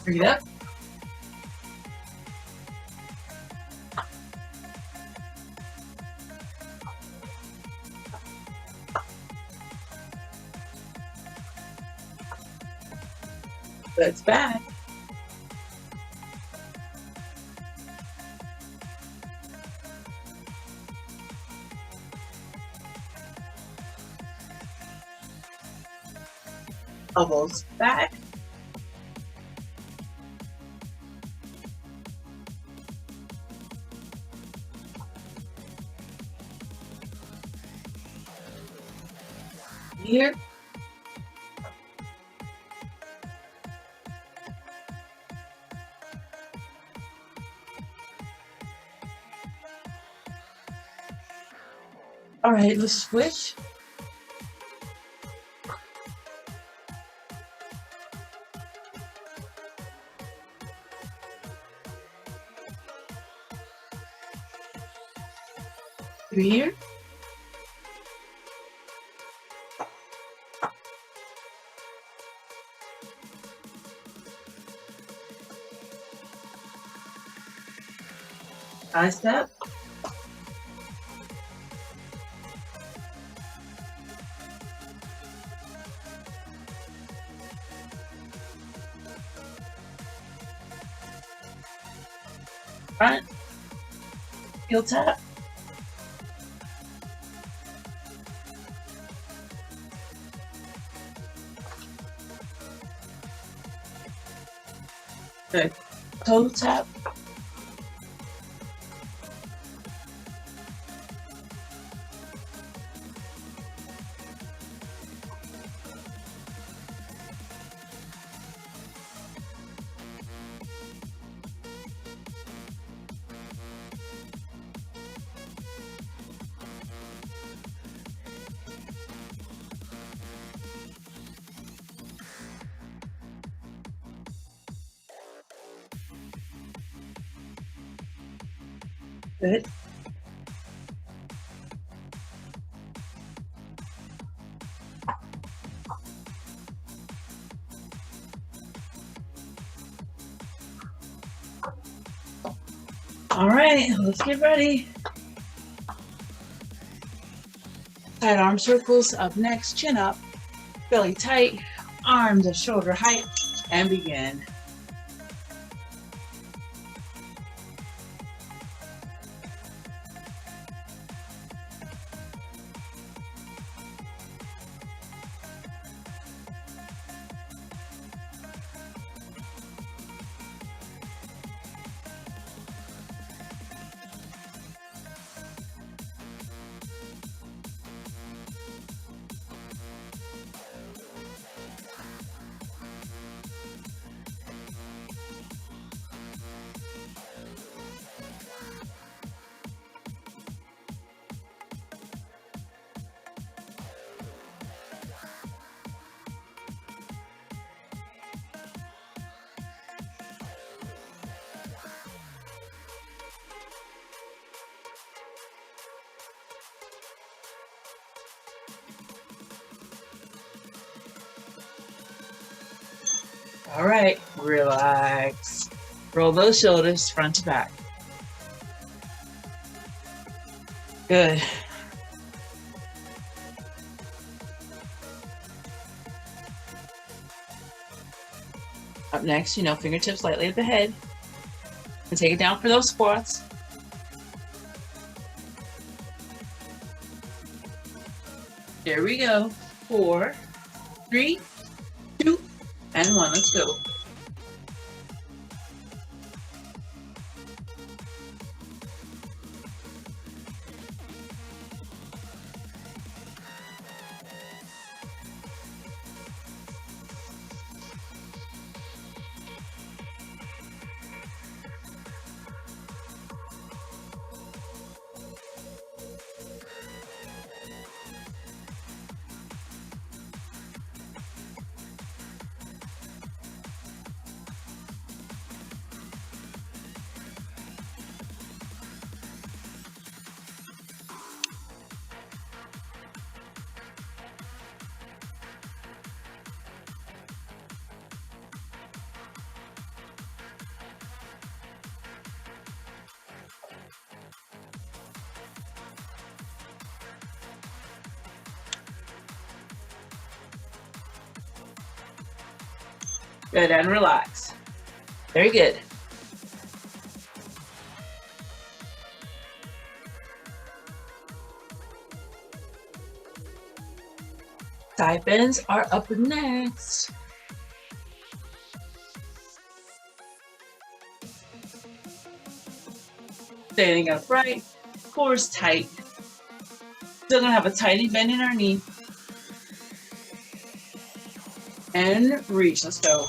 Bring it up. That's back. Elbows back. Here. All right, let's switch. Here. Side step. Front. Heel tap. Good. Toe tap. Good. All right, let's get ready. Side arm circles up next, chin up, belly tight, arms at shoulder height, and begin. All right, relax. Roll those shoulders front to back. Good. Up next, fingertips lightly at the head. And take it down for those squats. Here we go. 4, 3, 2, and 1. Let's go. Good, and relax. Very good. Side bends are up next. Standing upright, core's tight. Still gonna have a tiny bend in our knee. And reach, let's go.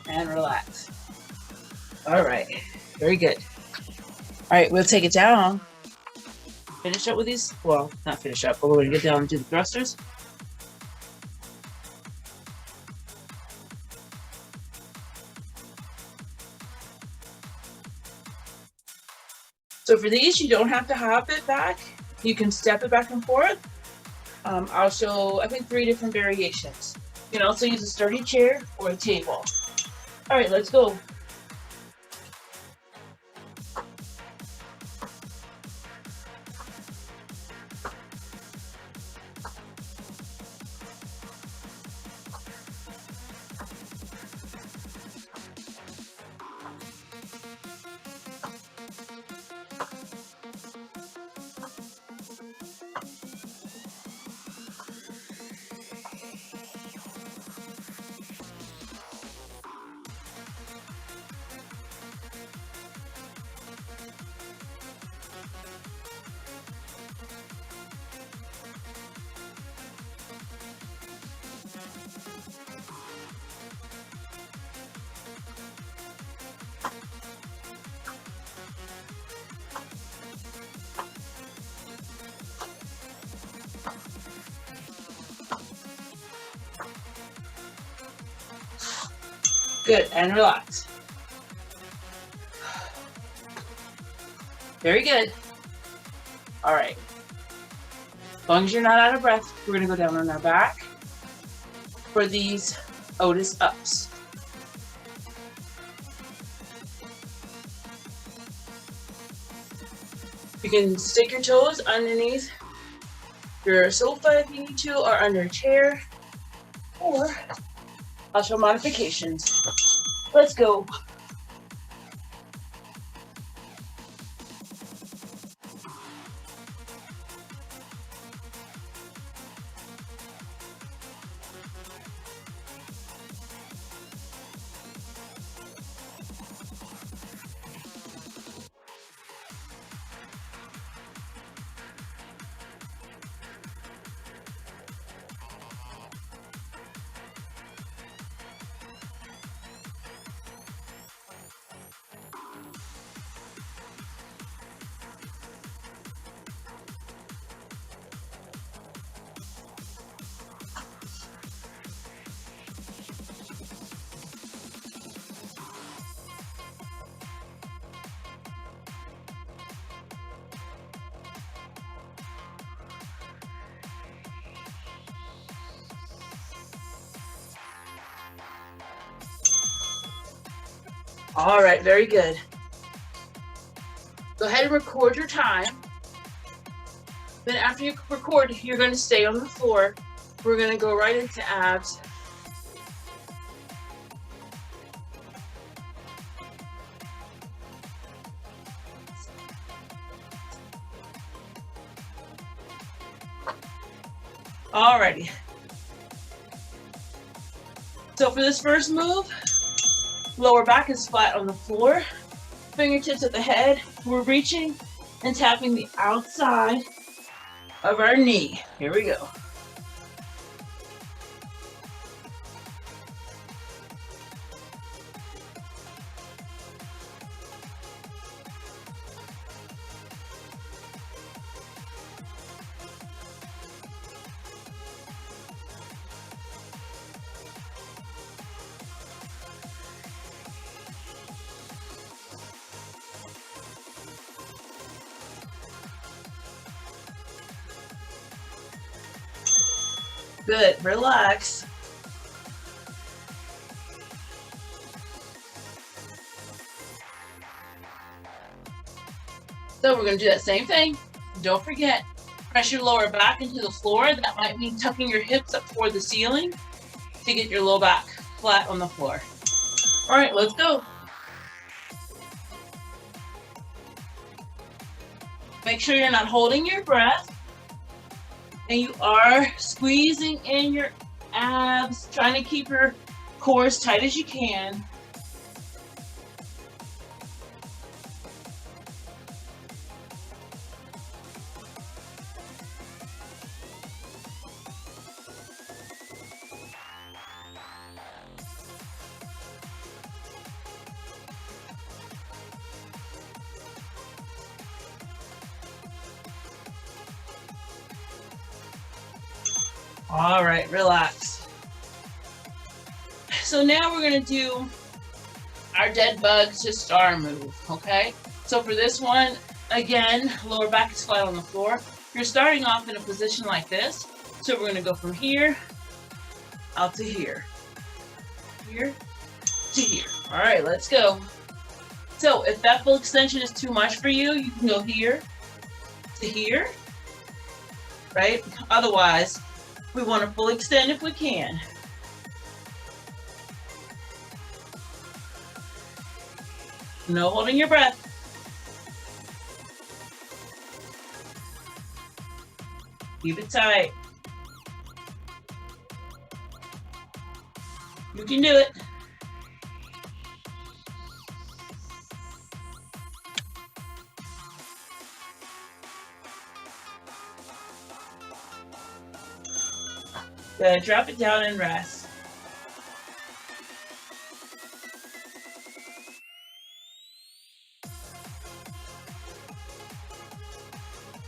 And relax. All right, very good. All right, we'll take it down. Finish up with these, well, not finish up, but we're gonna get down and do the thrusters. So for these, you don't have to hop it back. You can step it back and forth. I'll show, I think, 3 different variations. You can also use a sturdy chair or a table. All right, let's go. Good, and relax. Very good. All right. As long as you're not out of breath, we're gonna go down on our back for these Otis ups. You can stick your toes underneath your sofa if you need to, or under a chair, or I'll show modifications. Let's go. All right, very good. Go ahead and record your time. Then after you record, you're going to stay on the floor. We're going to go right into abs. Alrighty. So for this first move, Lower back is flat on the floor. Fingertips at the head. We're reaching and tapping the outside of our knee. Here we go. Good, relax. So we're gonna do that same thing. Don't forget, press your lower back into the floor. That might mean tucking your hips up toward the ceiling to get your low back flat on the floor. All right, let's go. Make sure you're not holding your breath. And you are squeezing in your abs, trying to keep your core as tight as you can. All right, relax. So now we're gonna do our dead bug to star move, okay? So for this one, again, lower back is flat on the floor. You're starting off in a position like this. So we're gonna go from here out to here. Here to here. All right, let's go. So if that full extension is too much for you, you can go here to here, right? Otherwise, we want to full extend if we can. No holding your breath. Keep it tight. You can do it. Good. Drop it down and rest.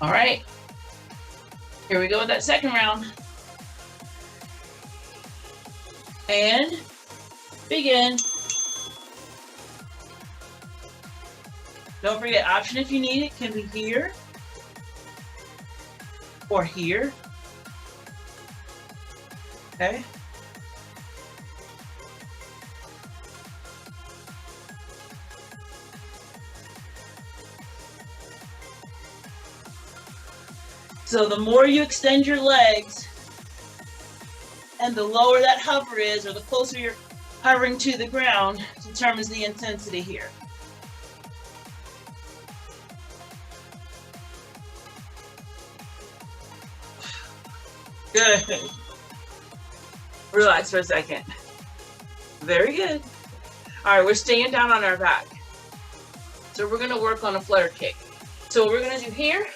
All right. Here we go with that second round. And begin. Don't forget, option if you need it can be here or here. Okay. So the more you extend your legs and the lower that hover is, or the closer you're hovering to the ground, determines the intensity here. Good. Relax for a second. Very good. All right, we're staying down on our back. So we're gonna work on a flutter kick. So what we're gonna do here,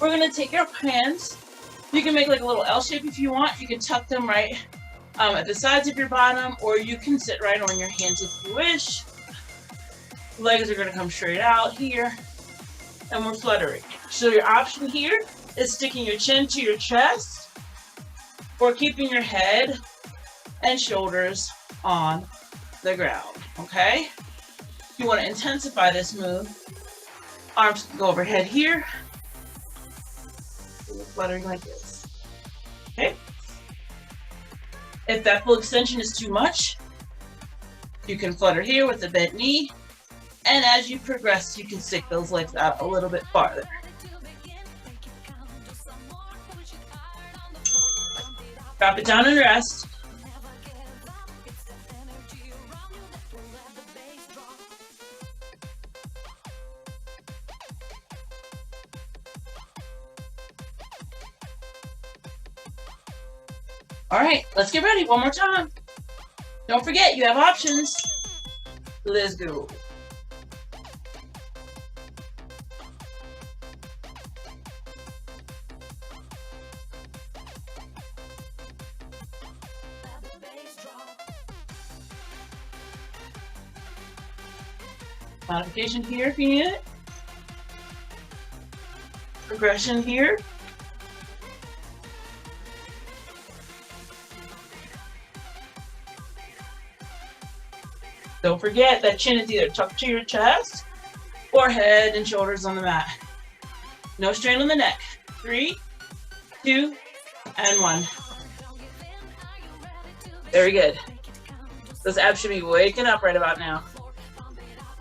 we're gonna take our hands. You can make like a little L shape if you want. You can tuck them right at the sides of your bottom, or you can sit right on your hands if you wish. Legs are gonna come straight out here, and we're fluttering. So your option here is sticking your chin to your chest, or keeping your head and shoulders on the ground, okay? If you want to intensify this move, arms can go overhead here. Fluttering like this, okay? If that full extension is too much, you can flutter here with the bent knee, and as you progress, you can stick those legs out a little bit farther. Drop it down and rest. All right, let's get ready one more time. Don't forget, you have options. Let's go. Modification here if you need it. Progression here. Don't forget that chin is either tucked to your chest or head and shoulders on the mat. No strain on the neck. 3, 2, and 1. Very good. Those abs should be waking up right about now.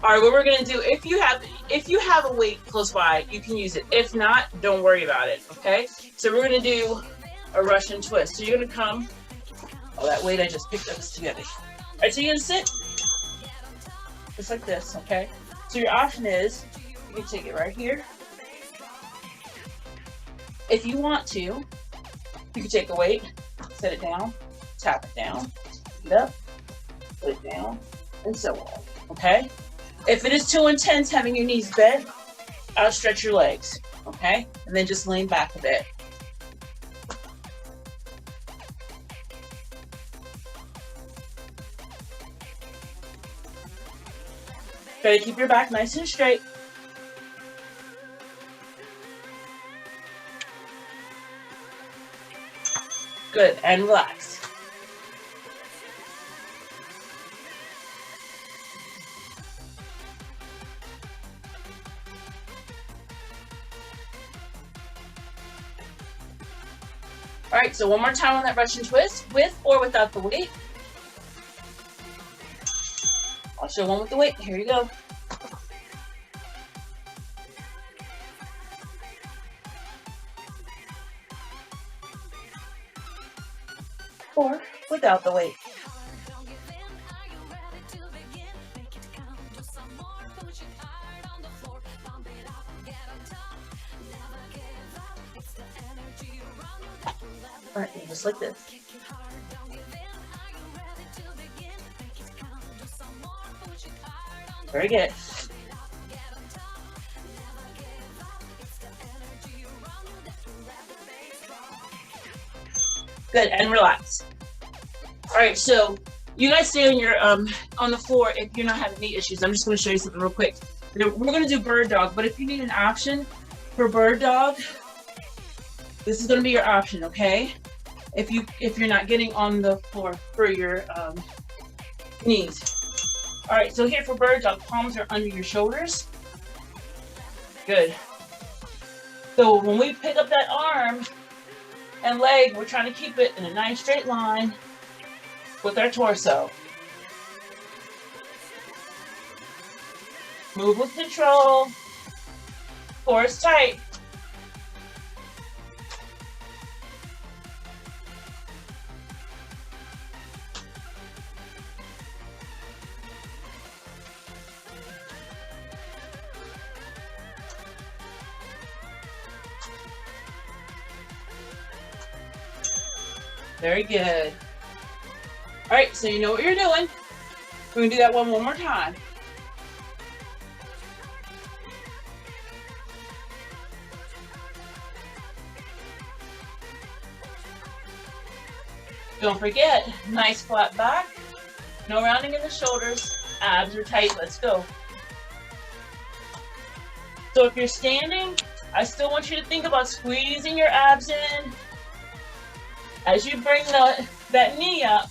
All right, what we're gonna do, if you have a weight close by, you can use it. If not, don't worry about it, okay? So we're gonna do a Russian twist. So you're gonna come, oh, that weight I just picked up is too heavy. All right, so you're gonna sit just like this, okay? So your option is, you can take it right here. If you want to, you can take a weight, set it down, tap it down, pick it up, put it down, and so on, okay? If it is too intense having your knees bent, outstretch your legs, okay? And then just lean back a bit. Try to keep your back nice and straight. Good, and relax. All right, so one more time on that Russian twist, with or without the weight. I'll show one with the weight. Here you go. Or without the weight. All right, just like this. Very good. Good, and relax. All right, so you guys stay on your on the floor if you're not having knee issues. I'm just going to show you something real quick. We're going to do bird dog, but if you need an option for bird dog, this is going to be your option, okay? If you're not getting on the floor for your knees. All right, so here for bird dog, palms are under your shoulders. Good. So when we pick up that arm and leg, we're trying to keep it in a nice straight line with our torso. Move with control. Core is tight. Very good. All right, so you know what you're doing. We're gonna do that one more time. Don't forget, nice flat back, no rounding in the shoulders, abs are tight, let's go. So if you're standing, I still want you to think about squeezing your abs in. As you bring that knee up,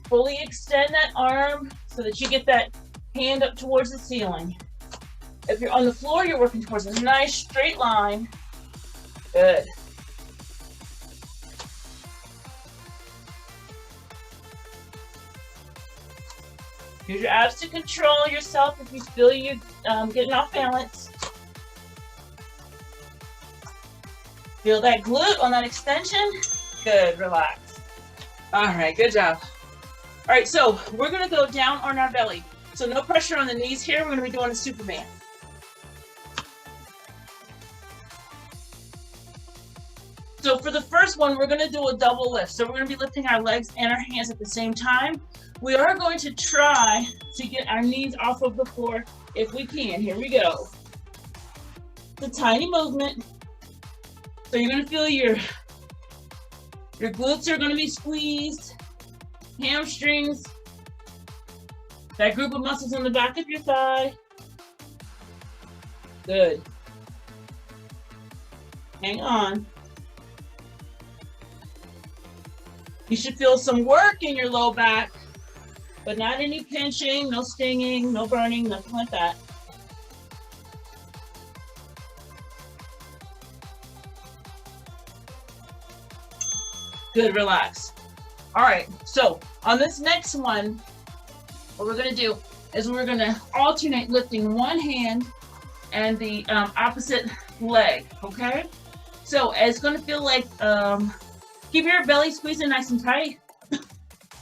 fully extend that arm so that you get that hand up towards the ceiling. If you're on the floor, you're working towards a nice straight line. Good. Use your abs to control yourself if you feel you're getting off balance. Feel that glute on that extension. Good, relax. All right, good job. All right, so we're gonna go down on our belly. So no pressure on the knees here. We're gonna be doing a Superman. So for the first one, we're gonna do a double lift. So we're gonna be lifting our legs and our hands at the same time. We are going to try to get our knees off of the floor if we can. Here we go. It's a tiny movement. So you're gonna feel your glutes are gonna be squeezed, hamstrings, that group of muscles on the back of your thigh. Good. Hang on. You should feel some work in your low back, but not any pinching, no stinging, no burning, nothing like that. Good, relax. All right, so on this next one, what we're gonna do is we're gonna alternate lifting one hand and the opposite leg, okay? So it's gonna feel like, keep your belly squeezing nice and tight.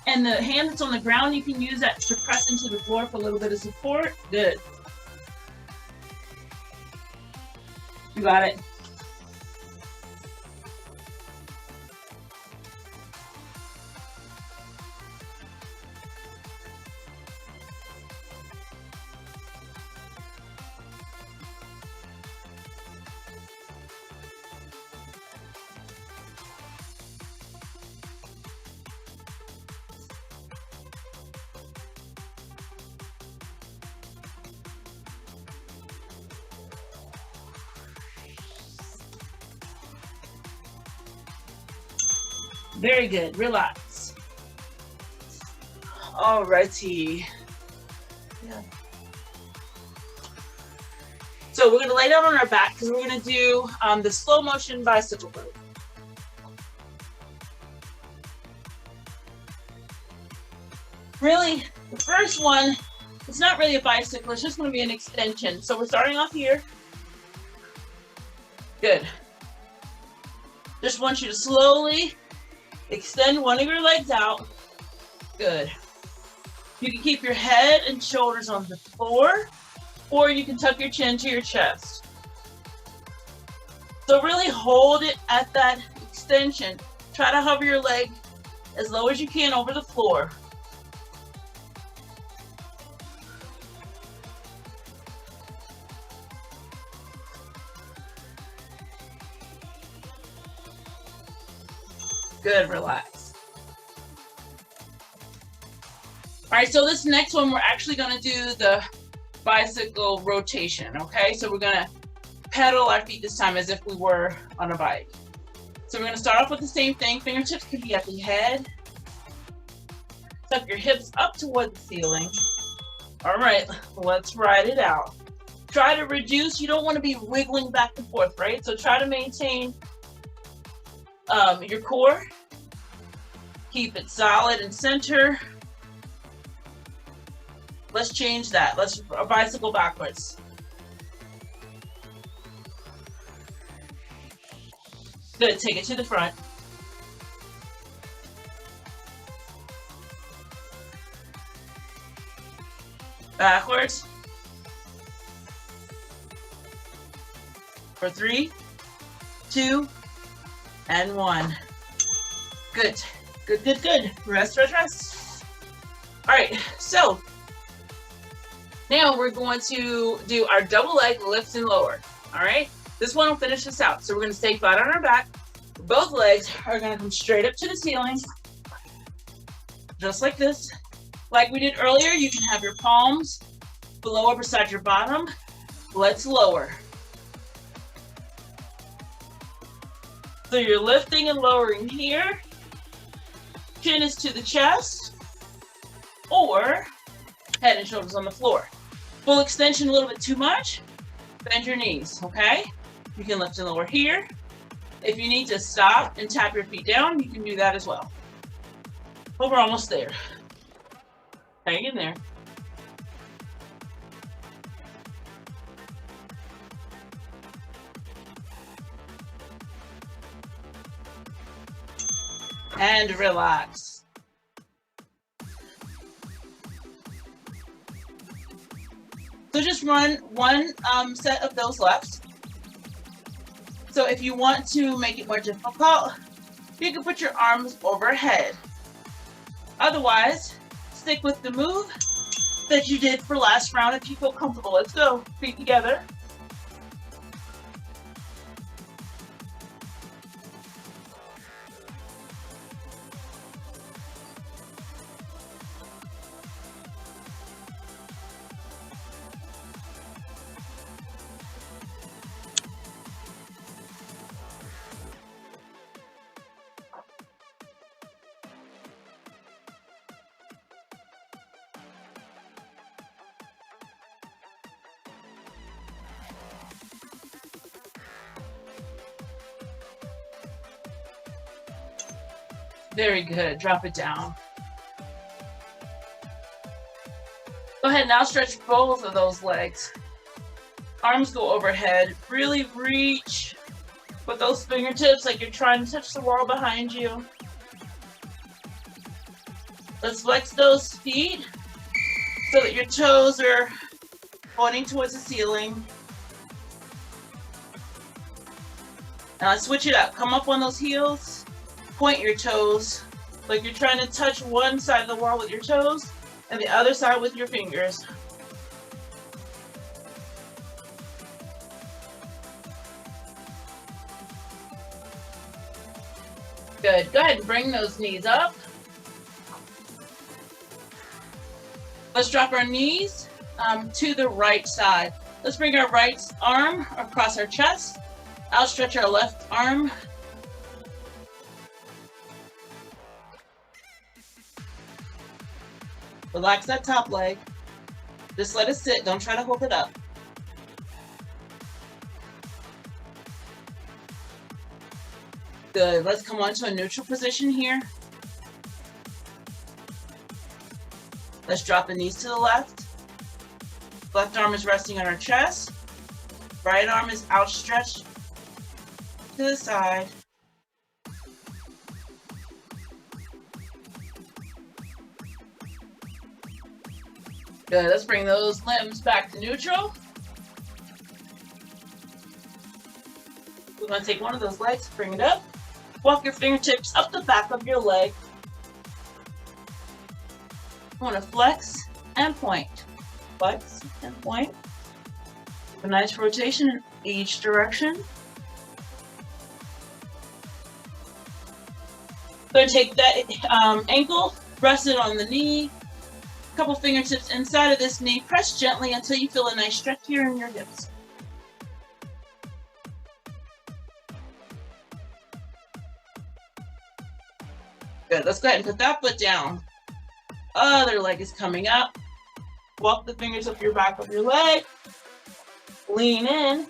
And the hand that's on the ground, you can use that to press into the floor for a little bit of support. Good. You got it. Very good. Relax. Alrighty. Yeah. So we're gonna lay down on our back because we're gonna do the slow motion bicycle row. Really, the first one, it's not really a bicycle, it's just gonna be an extension. So we're starting off here. Good. Just want you to slowly extend one of your legs out. Good. You can keep your head and shoulders on the floor, or you can tuck your chin to your chest. So really hold it at that extension. Try to hover your leg as low as you can over the floor. Good, relax. All right, so this next one, we're actually gonna do the bicycle rotation, okay? So we're gonna pedal our feet this time as if we were on a bike. So we're gonna start off with the same thing. Fingertips can be at the head. Tuck your hips up toward the ceiling. All right, let's ride it out. Try to reduce, you don't wanna be wiggling back and forth, right? So try to maintain your core. Keep it solid and center. Let's change that. Let's bicycle backwards. Good, take it to the front. Backwards. For 3, 2, and 1. Good, good, good, good. Rest, rest, rest. All right, so now we're going to do our double leg lift and lower. All right, this one will finish us out. So we're going to stay flat on our back. Both legs are going to come straight up to the ceiling, just like this. Like we did earlier, you can have your palms below or beside your bottom. Let's lower. So you're lifting and lowering here. Chin is to the chest, or head and shoulders on the floor. Full extension a little bit too much. Bend your knees, okay? You can lift and lower here. If you need to stop and tap your feet down, you can do that as well. But we're almost there. Hang in there. And relax. So just run one set of those left. So if you want to make it more difficult, you can put your arms overhead. Otherwise, stick with the move that you did for last round if you feel comfortable. Let's go. Feet together. Very good. Drop it down. Go ahead, now stretch both of those legs. Arms go overhead. Really reach with those fingertips like you're trying to touch the wall behind you. Let's flex those feet so that your toes are pointing towards the ceiling. Now let's switch it up. Come up on those heels. Point your toes like you're trying to touch one side of the wall with your toes and the other side with your fingers. Good. Go ahead and bring those knees up. Let's drop our knees to the right side. Let's bring our right arm across our chest. Outstretch our left arm. Relax that top leg. Just let it sit. Don't try to hold it up. Good. Let's come on to a neutral position here. Let's drop the knees to the left. Left arm is resting on our chest. Right arm is outstretched to the side. Good. Let's bring those limbs back to neutral. We're going to take one of those legs, bring it up. Walk your fingertips up the back of your leg. You want to flex and point. Flex and point. A nice rotation in each direction. Going to take that ankle, rest it on the knee. Couple fingertips inside of this knee. Press gently until you feel a nice stretch here in your hips. Good. Let's go ahead and put that foot down. Other leg is coming up. Walk the fingers up your back of your leg. Lean in.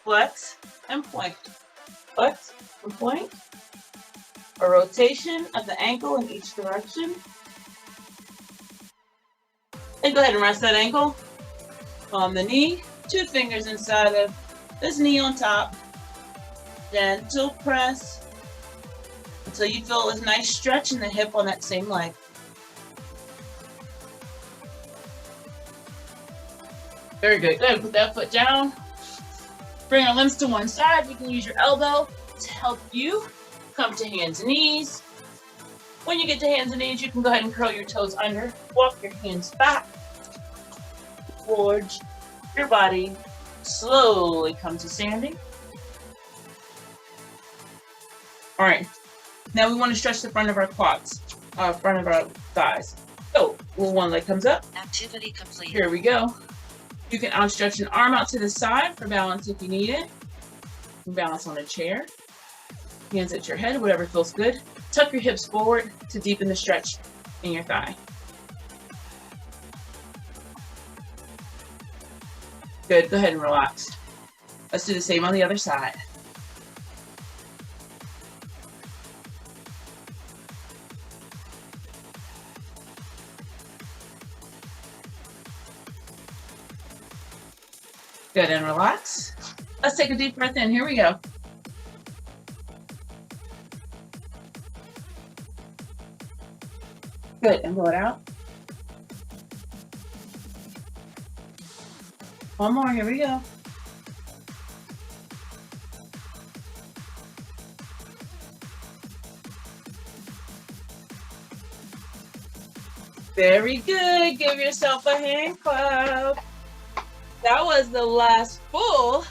Flex and point. Flex and point. A rotation of the ankle in each direction. And go ahead and rest that ankle on the knee. 2 fingers inside of this knee on top. Gentle press until you feel a nice stretch in the hip on that same leg. Very good. Go ahead and put that foot down. Bring our limbs to one side. You can use your elbow to help you come to hands and knees. When you get to hands and knees, you can go ahead and curl your toes under. Walk your hands back towards your body. Slowly come to standing. All right. Now we want to stretch the front of our quads, front of our thighs. So, one leg comes up. Activity complete. Here we go. You can outstretch an arm out to the side for balance if you need it. You can balance on a chair. Hands at your head, whatever feels good. Tuck your hips forward to deepen the stretch in your thigh. Good, go ahead and relax. Let's do the same on the other side. Good, and relax. Let's take a deep breath in. Here we go. Good, and blow it out. One more, here we go. Very good. Give yourself a hand clap. That was the last full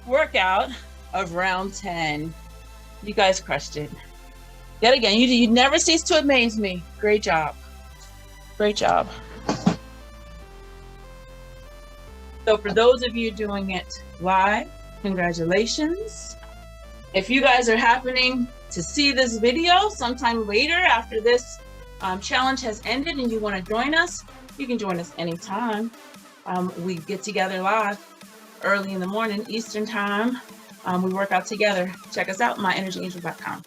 workout of round 10. You guys crushed it. Yet again, you never cease to amaze me. Great job. Great job. So for those of you doing it live, congratulations. If you guys are happening to see this video sometime later after this challenge has ended and you want to join us, you can join us anytime. We get together live early in the morning, Eastern time. We work out together. Check us out, myenergyangel.com.